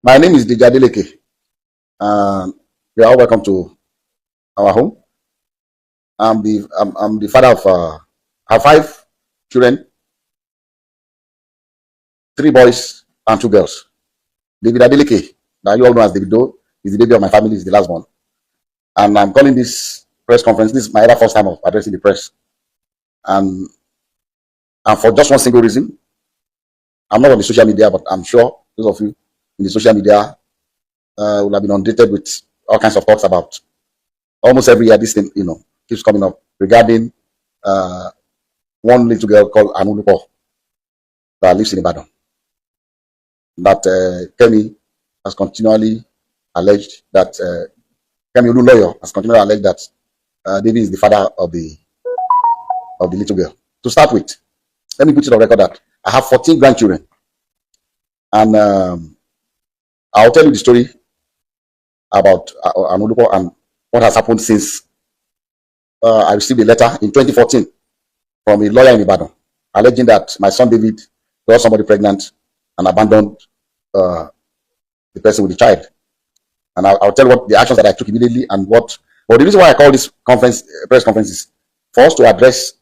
My name is Dijadeleke. You are all welcome to our home. I'm the father of I have 5 children, 3 boys and 2 girls. David Adeleke, that you all know as Davido, is the baby of my family, is the last one. And I'm calling this press conference. This is my ever first time of addressing the press. And, and for just one single reason, I'm not on the social media, but I'm sure those of you in the social media will have been inundated with all kinds of talks about almost every year this thing, keeps coming up regarding uh, one little girl called Anulupo that lives in Ibadan. That Kemi has continually alleged that Kemi Olu lawyer has continually alleged that David is the father of the little girl. To start with, let me put it on record that I have 14 grandchildren, and I'll tell you the story about Anulupo and what has happened since I received a letter in 2014 from a lawyer in Ibadan alleging that my son David got somebody pregnant and abandoned the person with the child. And I'll tell you what the actions that I took immediately and what. But the reason why I call this press conference is for us to address.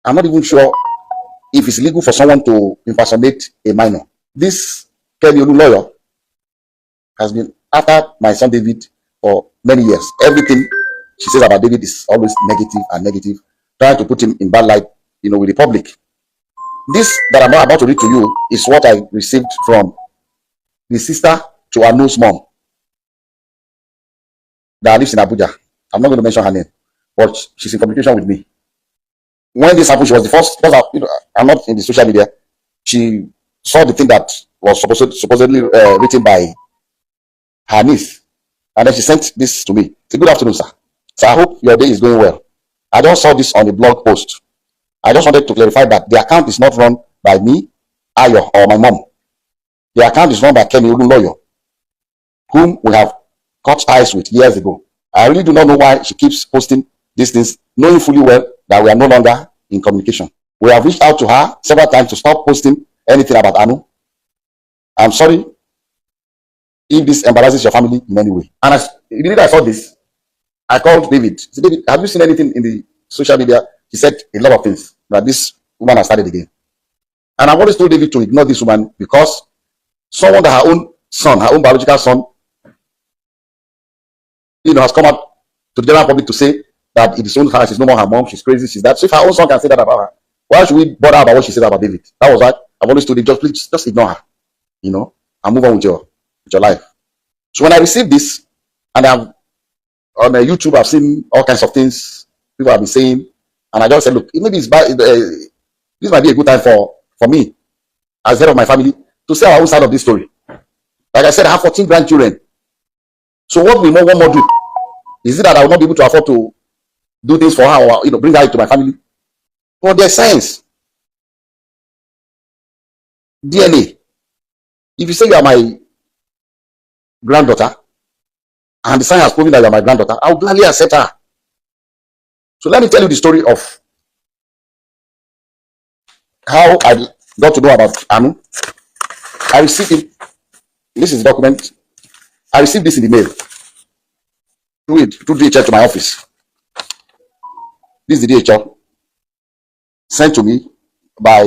I'm not even sure if it's legal for someone to impersonate a minor. This Kemi Olu lawyer has been after my son David for many years. Everything she says about David is always negative, trying to put him in bad light, with the public. This that I'm about to read to you is what I received from the sister to Anu's mom that lives in Abuja. I'm not going to mention her name, but she's in communication with me. When this happened, she was the first, because I'm not in the social media. She saw the thing that was supposedly written by her niece, and then she sent this to me. Say, good afternoon, sir. So I hope your day is going well. I just saw this on a blog post. I just wanted to clarify that the account is not run by me, Ayo, or my mom. The account is run by Kemi Olu lawyer, whom we have cut ties with years ago. I really do not know why she keeps posting these things, knowing fully well that we are no longer in communication. We have reached out to her several times to stop posting anything about Anu. I'm sorry if this embarrasses your family in any way. And immediately I saw this, I called David. I said, David, have you seen anything in the social media? He said a lot of things, that this woman has started again. And I've always told David to ignore this woman because someone that her own son, her own biological son, has come out to the general public to say that it is own her, she's no more her mom, she's crazy, she's that. So if her own son can say that about her, why should we bother about what she said about David? That was why I've always told him, just ignore her, and move on with your life. So when I received this, and I've on YouTube, I've seen all kinds of things people have been saying, and I just said, look, maybe this might be a good time for me, as head of my family, to say our own side of this story. Like I said, I have 14 grandchildren. So what will one more do? Is it that I will not be able to afford to do things for her, or bring her into my family? But there's science. DNA. If you say you are my granddaughter, and the science has proven that you are my granddaughter, I will gladly accept her. So let me tell you the story of how I got to know about Anu. I received it. This is the document. I received this in the mail through DHL to my office. This is the DHL sent to me by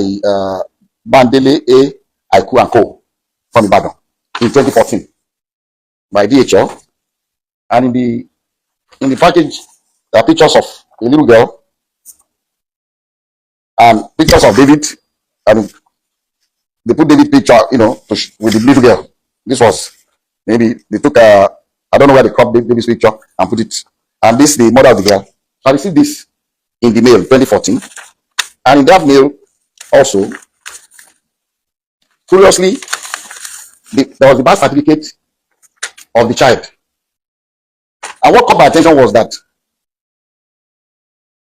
Bandele A. Aiku and Co. from Ibadan in 2014 by DHL. And in the package, there are pictures of a little girl and pictures of David. And they put David picture, with the little girl. This was maybe they took I don't know where they cropped David's picture and put it. And this is the mother of the girl. So I received this in the mail 2014. And in that mail also, curiously, there was the birth certificate of the child. And what caught my attention was that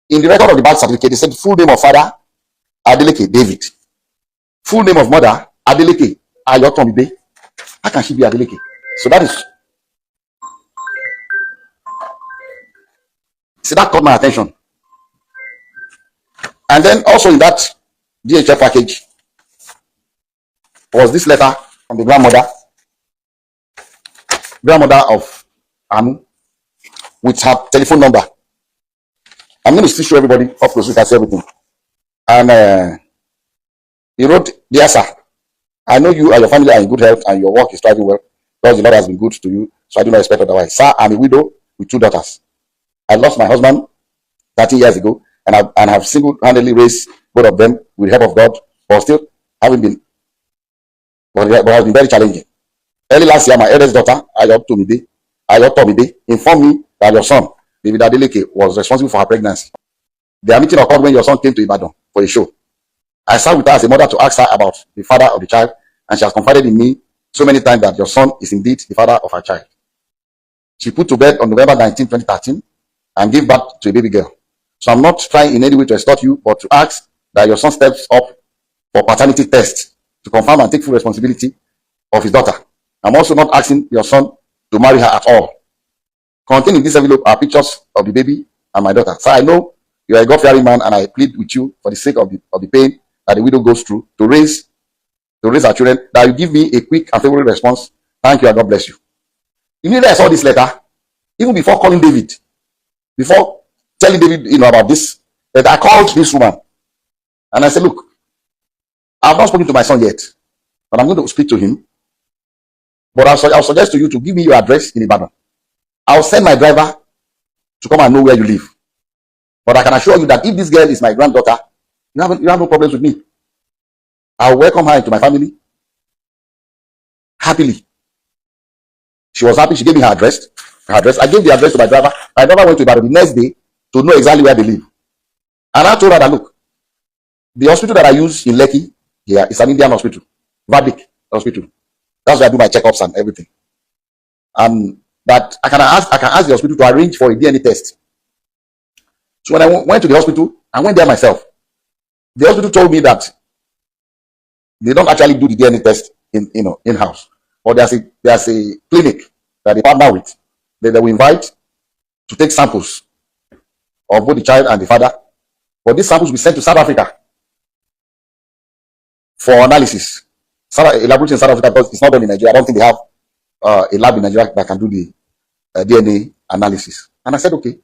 in the record of the birth certificate, it said full name of father, Adeleke David. Full name of mother, Adeleke Ayotomibe. How can she be Adeleke? So that caught my attention. And then also in that DHL package was this letter from the grandmother grandmother of Anu with her telephone number. I'm going to still show everybody up close so you can see everything. And he wrote, "Dear sir, I know you and your family are in good health and your work is thriving well because the Lord has been good to you, so I do not expect otherwise. Sir, I'm a widow with 2 daughters. I lost my husband 30 years ago and have single-handedly raised both of them with the help of God, but still having been, but it has been very challenging. Early last year, my eldest daughter, Ayotomide, informed me that your son, Davido, was responsible for her pregnancy. Their meeting occurred when your son came to Ibadan for a show. I sat with her as a mother to ask her about the father of the child, and she has confided in me so many times that your son is indeed the father of her child. She put to bed on November 19, 2013, and gave birth to a baby girl. So I'm not trying in any way to extort you, but to ask that your son steps up for paternity test to confirm and take full responsibility of his daughter. I'm also not asking your son to marry her at all. Contained in this envelope are pictures of the baby and my daughter. So I know you are a God-fearing man, and I plead with you for the sake of the pain that the widow goes through to raise her children, that you give me a quick and favorable response. Thank you, and God bless you." Immediately I saw this letter, even before calling David, before telling David, about this, that I called this woman and I said, "Look, I've not spoken to my son yet, but I'm going to speak to him. But I'll suggest to you to give me your address in Ibadan. I'll send my driver to come and know where you live. But I can assure you that if this girl is my granddaughter, you have no problems with me. I'll welcome her into my family happily." She was happy. She gave me her address. I gave the address to my driver. My driver went to Ibadan the next day to know exactly where they live. And I told her that, "Look, the hospital that I use in Lekki here is an Indian hospital, Vadik Hospital. That's where I do my checkups and everything. And that I can ask the hospital to arrange for a DNA test." So when I went to the hospital, I went there myself. The hospital told me that they don't actually do the DNA test in-house. Or there's a clinic that they partner with that they will invite to take samples of both the child and the father. But these samples will be sent to South Africa for analysis. Elaborating in South Africa because it's not done in Nigeria. I don't think they have a lab in Nigeria that can do the DNA analysis. And I said, okay.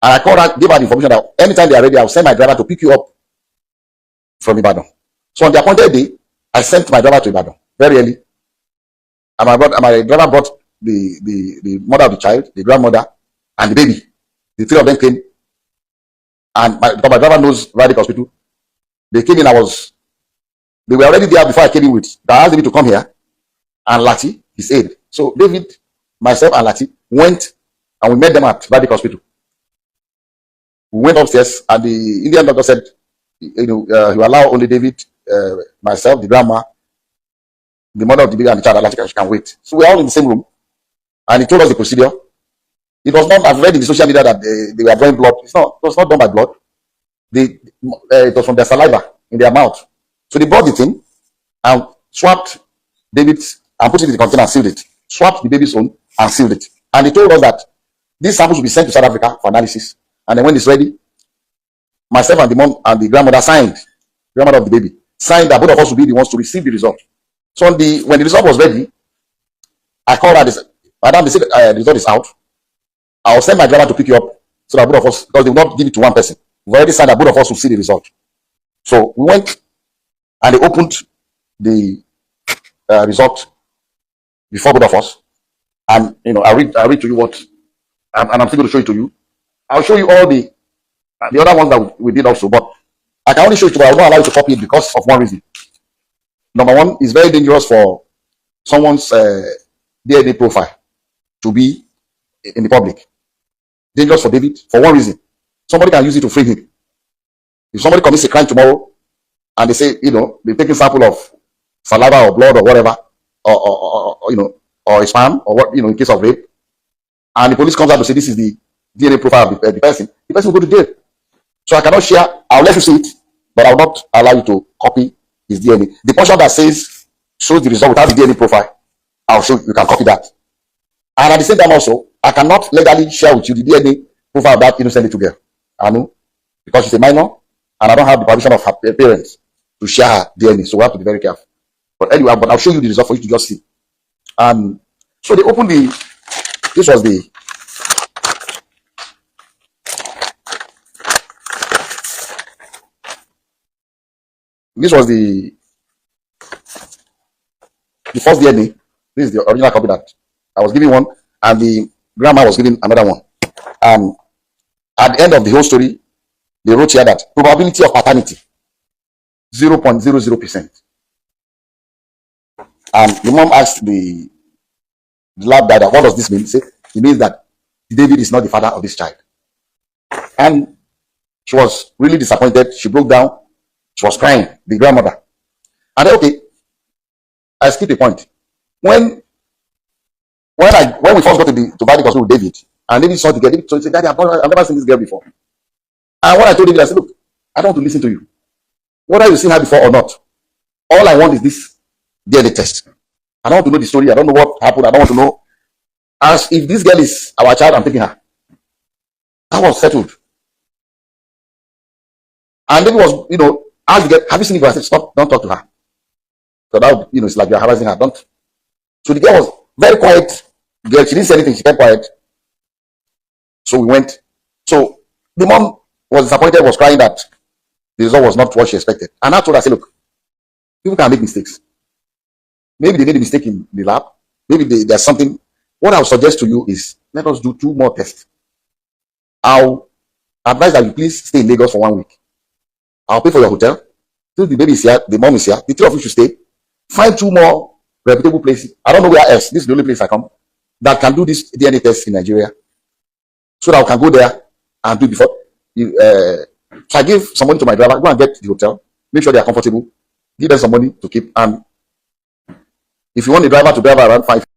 And I called her, gave her the information that anytime they are ready, I'll send my driver to pick you up from Ibadan. So on the appointed day, I sent my driver to Ibadan very early. And my driver brought the mother of the child, the grandmother, and the baby. The 3 of them came. And because my driver knows Vadik Hospital, they came in. They were already there before I came in with. I asked David to come here, and Lati, his aide. So David, myself, and Lati went, and we met them at Vadik Hospital. We went upstairs, and the Indian doctor said, he will allow only David, myself, the grandma, the mother of the baby, and the child. Lati can wait. So we were all in the same room, and he told us the procedure. It was not. I've read in the social media that they were drawing blood. It was not done by blood. It was from their saliva in their mouth. So they brought the thing and swapped David's and put it in the container and sealed it. Swapped the baby's own and sealed it. And they told us that these samples will be sent to South Africa for analysis. And then when it's ready, myself and the mom and the grandmother grandmother of the baby, signed that both of us will be the ones to receive the result. So when the result was ready, I called her. They said, "Madam, they said the result is out. I'll send my driver to pick you up so that both of us, because they will not give it to one person. We've already signed that both of us will see the result." So we went and they opened the result before both of us. And, I read to you what, and I'm still going to show it to you. I'll show you all the other ones that we did also, but I can only show it to you, but I will not allow you to copy it because of one reason. Number one, it's very dangerous for someone's DNA profile to be in the public. Dangerous for David for one reason. Somebody can use it to frame him. If somebody commits a crime tomorrow and they say, they've taken sample of saliva or blood or whatever, or sperm or what, in case of rape, and the police comes out to say this is the DNA profile of the person will go to jail. So I cannot share. I'll let you see it, but I'll not allow you to copy his DNA. The portion that shows the result without the DNA profile, I'll show you can copy that. And at the same time also, I cannot legally share with you the DNA profile of that innocent little girl. I know, because she's a minor, and I don't have the permission of her parents to share her DNA, so we have to be very careful. But anyway, I'll show you the result for you to just see. So they opened This was the this was the first DNA. This is the original copy that I was giving one, and the grandma was giving another one. And at the end of the whole story, they wrote here that probability of paternity 0.00%. And the mom asked the lab data, what does this mean? He said, it means that David is not the father of this child. And she was really disappointed. She broke down. She was crying, the grandmother. And then, okay, I skipped a point. When we first got to buy the hospital with David, and David saw the girl, David said, Daddy, I've never seen this girl before. And when I told David, I said, look, I don't want to listen to you. Whether you've seen her before or not, all I want is this DNA test. I don't want to know the story. I don't know what happened. I don't want to know. As if this girl is our child, I'm taking her. That was settled. And David was, asked the girl, have you seen the girl? I said, stop, don't talk to her. So that, it's like you're harassing her. Don't. So the girl was very quiet. Girl, she didn't say anything. She kept quiet. So we went. So the mom was disappointed, was crying that the result was not what she expected. And I told her, I said, look, people can make mistakes. Maybe they made a mistake in the lab. Maybe there's something. What I would suggest to you is let us do 2 more tests. I'll advise that you please stay in Lagos for 1 week. I'll pay for your hotel. Till the baby is here, the mom is here. The 3 of you should stay. Find 2 more reputable places. I don't know where else. This is the only place I come that can do this DNA test in Nigeria. So that I can go there and do it before. So I give some money to my driver. Go and get the hotel. Make sure they are comfortable. Give them some money to keep. And if you want the driver to drive around 5